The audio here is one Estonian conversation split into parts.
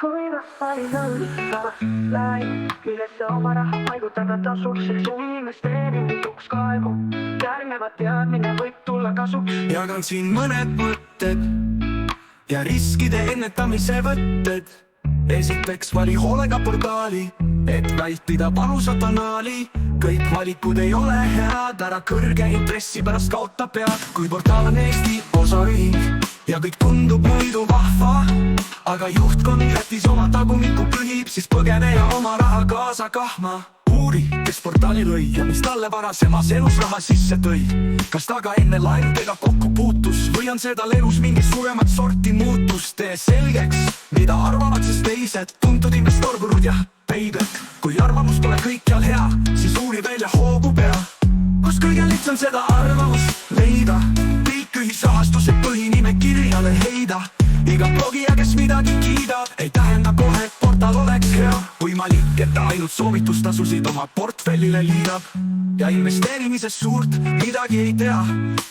kuidas sai nõuda läinud, millesse oma raha paigutada tasuks, eks ju investeeringuks kaegu. Järgnevat teadmine võib tulla kasuks. Jagan siin mõned mõtted ja riskide ennetamise võtted. Esiteks vali hoolega portaali, et vältida valusat anaali. Kõik valikud ei ole head, ära kõrge intressi pärast kaota pead. Kui portaal on Eesti osaühing ja kõik tundub muidu vahva, aga juhtkond jättis oma tagumiku pühib, siis põgene ja oma raha kaasa kahma. Uuri, kes portaali lõi ja mis talle varasemas elus raha sisse tõi. Kas ta ka enne laenudega kokku puutus või on seda elus mingi suuremat sorti muutus? Tee selgeks, mida arvavad siis teised tuntud investorgurud ja peibed. Kui arvamus pole kõikjal hea, siis uuri välja hoogu pea. Kus kõige lihtsam seda arvamust leida? Pilk ühisrahastuse põhinime kirjale heida. Iga blogija, kes midagi kiidab, ei tähenda kohe, et portaal oleks hea. Võimalik, et ta ainult soovitustasusid oma portfellile liidab ja investeerimisest suurt midagi ei tea.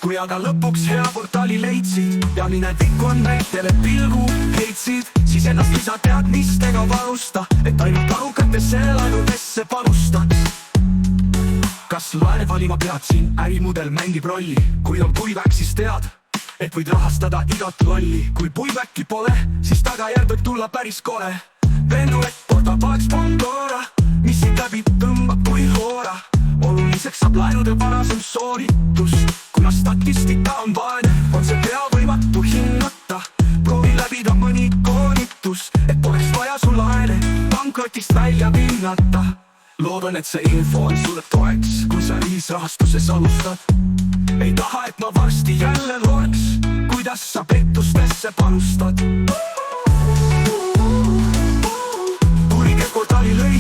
Kui aga lõpuks hea portaali leidsid ja minevikku on näitele pilgu heitsid, siis ennast lisateadmistega varusta, et ainult arukatesse laenudesse panustaks. Kas laene valima pead siin? Ärimudel mängib rolli. Kui on puiväk, siis tead, et võid rahastada igat lolli. Kui puiväkki pole, siis tagajärg võib tulla päris kole. Veendu, et portaal poleks Pandora, mis siin läbi tõmbab kui hoora. Oluliseks saab laenude varasem sooritus. Kuna statistika on vaene, on see pea võimatu hinnata. Proovi läbida mõni koolitus, et poleks vaja su laene pankrotist välja vinnata. Loodan, et see info on sulle toeks, kui sa ühisrahastuses alustad. Ei taha, et ma varsti jälle loeks, kuidas sa pettustesse panustad. Uuri, kes portaali lõi.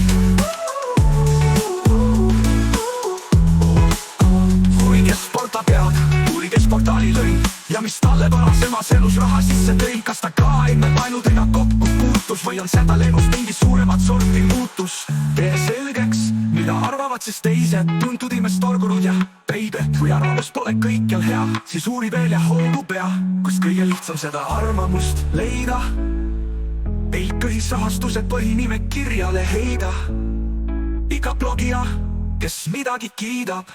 Uuri, kes porta pead. Uuri, kes portaali lõi ja mis talle varasemas elus raha sisse tõi. Kas ta ka enne laenudega kokku puutus või on seda elus mingi suuremat sorti muutus? Tee selgeks, mida arvavad siis teised tuntud investorgurud ja peibed. Kui arvamus pole kõikjal hea, siis uuri veel ja hoogu pea. Kus kõige lihtsam seda arvamust leida? Pilk ühisrahastuse põhinime kirjale heida. Iga blogija, kes midagi kiidab,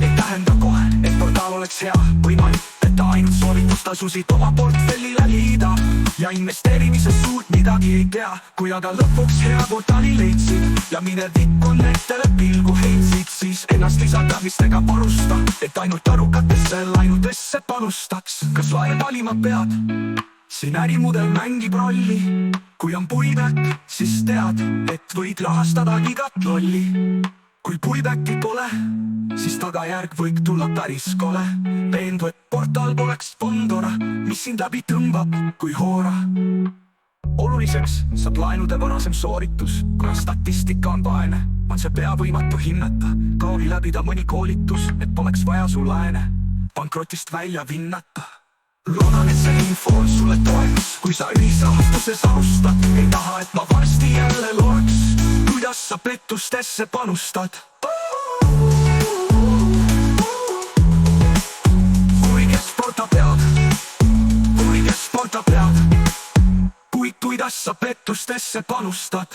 ei tähenda kohe, et portaal oleks hea. Võimalik, et ta ainult soovitustasusid oma portfellile liidab ja investeerimisest suurt midagi ei tea. Kui aga lõpuks hea portaali leidsid ja minevikku näitele pilgu heitsid, siis ennast lisateadmistega varusta, et ainult arukatesse laenudesse panustaks. Kas laene valima pead? Siin ärimudel mängib rolli. Kui on puiväk, siis tead, et võid rahastada igat lolli. Kui puiväkki pole, siis tagajärg võib tulla päris kole. Veendu, et portaal poleks Pandora, mis sind läbi tõmbab kui hoora. Oluliseks saab laenude varasem sooritus. Kuna statistika on vaene, on see pea võimatu hinnata. Proovi läbida mõni koolitus, et poleks vaja su laene pankrotist välja vinnata. Loodan, et see info on sulle toeks, kui sa ühisrahastuses alustad. Ei taha, et ma varsti jälle loeks, kuidas sa pettustesse panustad. Uuri, kes porta pead. Uuri, kes porta pead. Kuidas sa pettustesse panustad.